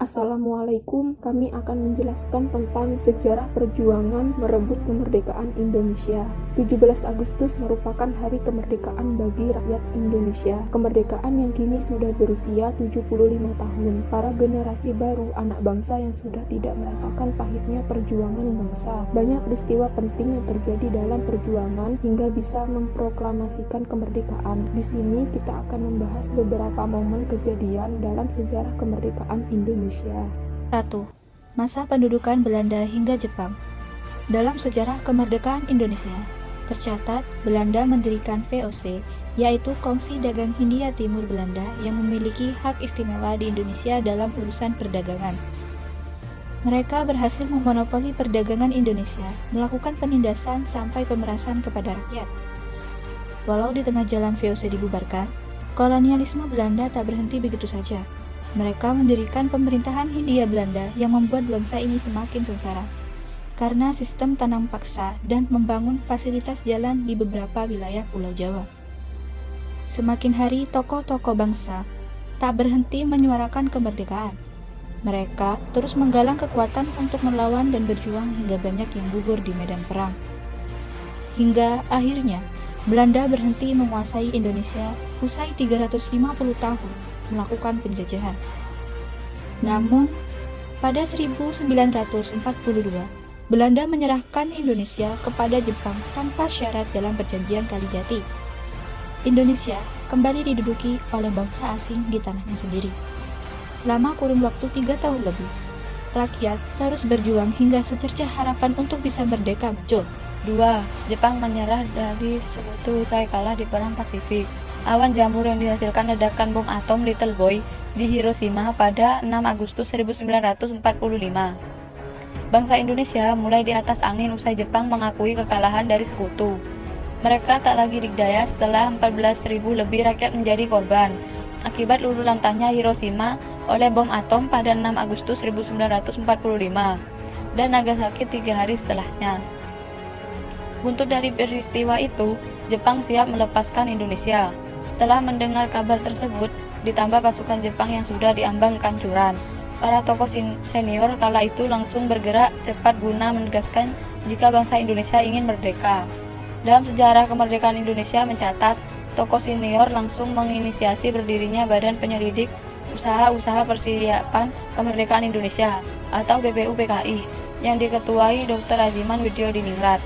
Assalamualaikum, kami akan menjelaskan tentang sejarah perjuangan merebut kemerdekaan Indonesia. 17 Agustus merupakan hari kemerdekaan bagi rakyat Indonesia. Kemerdekaan yang kini sudah berusia 75 tahun. Para generasi baru anak bangsa yang sudah tidak merasakan pahitnya perjuangan bangsa. Banyak peristiwa penting yang terjadi dalam perjuangan hingga bisa memproklamasikan kemerdekaan. Di sini kita akan membahas beberapa momen kejadian dalam sejarah kemerdekaan Indonesia. 1. Masa pendudukan Belanda hingga Jepang. Dalam sejarah kemerdekaan Indonesia, tercatat Belanda mendirikan VOC, yaitu Kongsi Dagang Hindia Timur Belanda yang memiliki hak istimewa di Indonesia dalam urusan perdagangan. Mereka berhasil memonopoli perdagangan Indonesia, melakukan penindasan sampai pemerasan kepada rakyat. Walau di tengah jalan VOC dibubarkan, kolonialisme Belanda tak berhenti begitu saja. Mereka mendirikan pemerintahan Hindia Belanda yang membuat bangsa ini semakin sengsara karena sistem tanam paksa dan membangun fasilitas jalan di beberapa wilayah Pulau Jawa. Semakin hari tokoh-tokoh bangsa tak berhenti menyuarakan kemerdekaan. Mereka terus menggalang kekuatan untuk melawan dan berjuang hingga banyak yang gugur di medan perang. Hingga akhirnya Belanda berhenti menguasai Indonesia usai 350 tahun melakukan penjajahan. Namun, pada 1942, Belanda menyerahkan Indonesia kepada Jepang tanpa syarat dalam perjanjian Kalijati. Indonesia kembali diduduki oleh bangsa asing di tanahnya sendiri. Selama kurun waktu 3 tahun lebih, rakyat terus berjuang hingga secercah harapan untuk bisa merdeka muncul. 2. Jepang menyerah dari sekutu usai kalah di Perang Pasifik. Awan jamur yang dihasilkan ledakan bom atom Little Boy di Hiroshima pada 6 Agustus 1945. Bangsa Indonesia mulai di atas angin usai Jepang mengakui kekalahan dari sekutu. Mereka tak lagi dikdaya setelah 14.000 lebih rakyat menjadi korban akibat luluh lantahnya Hiroshima oleh bom atom pada 6 Agustus 1945 dan Nagasaki 3 hari setelahnya. Buntut dari peristiwa itu, Jepang siap melepaskan Indonesia. Setelah mendengar kabar tersebut, ditambah pasukan Jepang yang sudah diambang kehancuran, para tokoh senior kala itu langsung bergerak cepat guna menegaskan jika bangsa Indonesia ingin merdeka. Dalam sejarah kemerdekaan Indonesia mencatat, tokoh senior langsung menginisiasi berdirinya Badan Penyelidik Usaha-Usaha Persiapan Kemerdekaan Indonesia atau BPUPKI yang diketuai Dr. Aziman Widyodiningrat.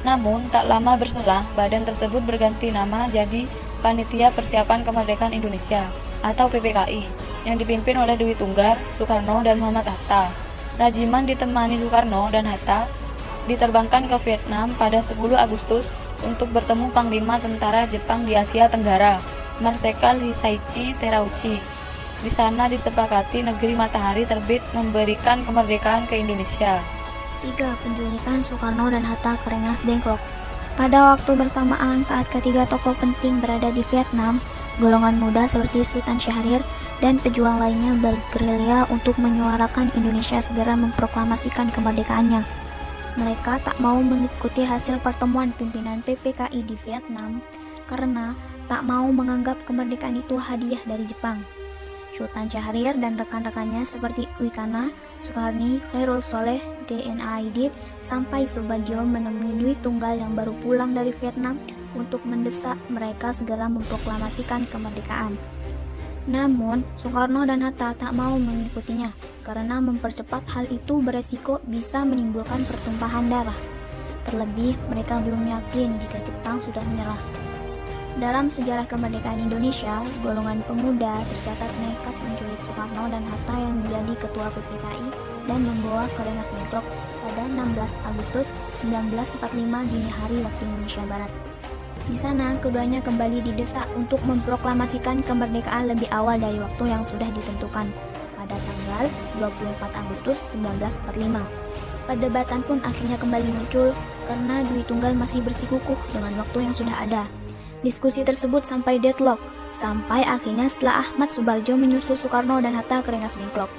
Namun, tak lama berselang, badan tersebut berganti nama jadi Panitia Persiapan Kemerdekaan Indonesia atau PPKI yang dipimpin oleh Dwi Tunggar, Soekarno, dan Muhammad Hatta. Rajiman ditemani Soekarno dan Hatta diterbangkan ke Vietnam pada 10 Agustus untuk bertemu Panglima Tentara Jepang di Asia Tenggara, Marsekal Hisaichi Terauchi. Di sana disepakati negeri matahari terbit memberikan kemerdekaan ke Indonesia. 3. Penculikan Soekarno dan Hatta ke Rengas Dengklok. Pada waktu bersamaan saat ketiga tokoh penting berada di Vietnam, golongan muda seperti Sultan Syahrir dan pejuang lainnya bergerilya untuk menyuarakan Indonesia segera memproklamasikan kemerdekaannya. Mereka tak mau mengikuti hasil pertemuan pimpinan PPKI di Vietnam karena tak mau menganggap kemerdekaan itu hadiah dari Jepang. Sultan Syahrir dan rekan-rekannya seperti Wikana, Sukarni, Khairul Soleh, D.N.A. Aidit, sampai Subagio menemui Dwi Tunggal yang baru pulang dari Vietnam untuk mendesak mereka segera memproklamasikan kemerdekaan. Namun, Soekarno dan Hatta tak mau mengikutinya karena mempercepat hal itu beresiko bisa menimbulkan pertumpahan darah. Terlebih, mereka belum yakin jika Jepang sudah menyerah. Dalam sejarah kemerdekaan Indonesia, golongan pemuda tercatat nekat menculik Soekarno dan Hatta yang menjadi ketua PPKI dan membawa ke Rengas Dengklok pada 16 Agustus 1945 dini hari waktu Indonesia Barat. Di sana, keduanya kembali didesak untuk memproklamasikan kemerdekaan lebih awal dari waktu yang sudah ditentukan, pada tanggal 24 Agustus 1945. Perdebatan pun akhirnya kembali muncul karena Dwi Tunggal masih bersikukuh dengan waktu yang sudah ada. Diskusi tersebut sampai deadlock, sampai akhirnya setelah Ahmad Subarjo menyusul Soekarno dan Hatta ke Rengas Dengklok.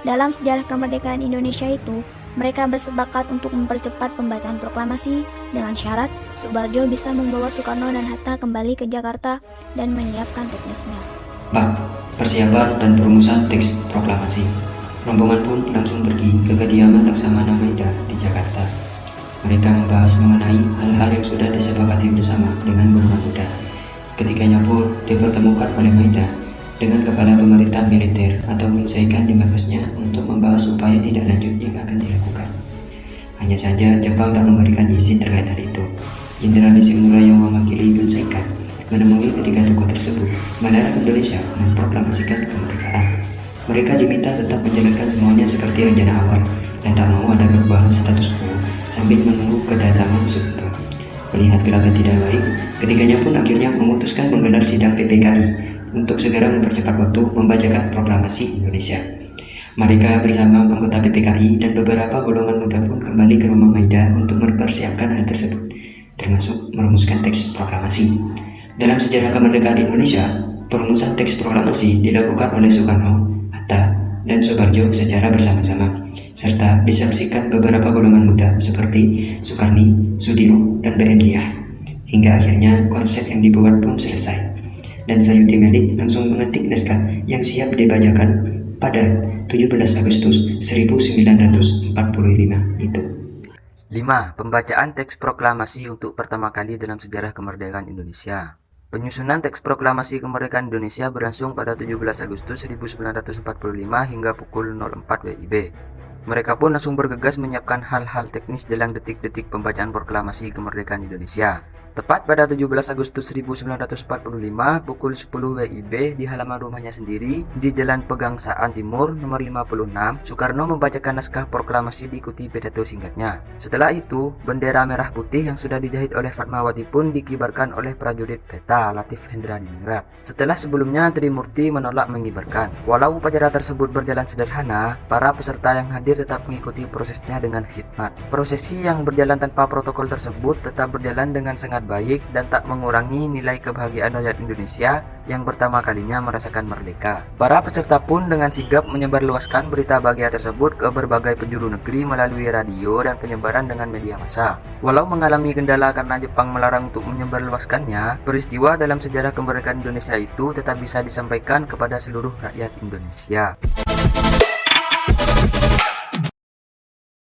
Dalam sejarah kemerdekaan Indonesia itu, mereka bersepakat untuk mempercepat pembacaan proklamasi dengan syarat Subarjo bisa membawa Soekarno dan Hatta kembali ke Jakarta dan menyiapkan teknisnya. 4. Persiapan dan perumusan teks proklamasi. Rombongan pun langsung pergi ke kediaman Laksamana Maida di Jakarta. Mereka membahas mengenai hal-hal yang sudah disepakati bersama dengan golongan muda. Ketikanya pun dipertemukan oleh Maida dengan kepala pemerintah militer atau Shinseikan di markasnya untuk membahas upaya tindak lanjut yang akan dilakukan. Hanya saja Jepang tak memberikan izin terkait hal itu. Jenderal Nishimura yang mewakili Shinseikan menemui ketiga tokoh tersebut melarang Indonesia memproklamasikan kemerdekaan. Mereka diminta tetap menjalankan semuanya seperti rencana awal dan tak mau ada perubahan status quo sambil menunggu kedatangan Suharto. Melihat gerakan tidak baik, ketiganya pun akhirnya memutuskan menggelar sidang PPKI untuk segera mempercepat waktu membacakan proklamasi Indonesia. Mereka bersama anggota PPKI dan beberapa golongan muda pun kembali ke rumah Maida untuk mempersiapkan hal tersebut, termasuk merumuskan teks proklamasi. Dalam sejarah kemerdekaan Indonesia, perumusan teks proklamasi dilakukan oleh Soekarno, Hatta, dan Soebarjo secara bersama-sama, serta disaksikan beberapa golongan muda seperti Sukarni, Sudiro, dan B.M. Diah. Hingga akhirnya konsep yang dibuat pun selesai, dan Sayuti Melik langsung mengetik naskah yang siap dibacakan pada 17 Agustus 1945 itu. 5. Pembacaan teks proklamasi untuk pertama kali dalam sejarah kemerdekaan Indonesia. Penyusunan teks proklamasi kemerdekaan Indonesia berlangsung pada 17 Agustus 1945 hingga pukul 04 WIB. Mereka pun langsung bergegas menyiapkan hal-hal teknis jelang detik-detik pembacaan proklamasi kemerdekaan Indonesia. Tepat pada 17 Agustus 1945 pukul 10 WIB di halaman rumahnya sendiri di Jalan Pegangsaan Timur nomor 56, Soekarno membacakan naskah proklamasi diikuti pidato singkatnya. Setelah itu, bendera merah putih yang sudah dijahit oleh Fatmawati pun dikibarkan oleh prajurit peta Latif Hendraningrat. Setelah sebelumnya Trimurti menolak mengibarkan. Walau upacara tersebut berjalan sederhana, para peserta yang hadir tetap mengikuti prosesnya dengan khidmat. Prosesi yang berjalan tanpa protokol tersebut tetap berjalan dengan sangat baik dan tak mengurangi nilai kebahagiaan rakyat Indonesia yang pertama kalinya merasakan merdeka. Para peserta pun dengan sigap menyebarluaskan berita bahagia tersebut ke berbagai penjuru negeri melalui radio dan penyebaran dengan media massa. Walau mengalami kendala karena Jepang melarang untuk menyebarluaskannya, peristiwa dalam sejarah kemerdekaan Indonesia itu tetap bisa disampaikan kepada seluruh rakyat Indonesia.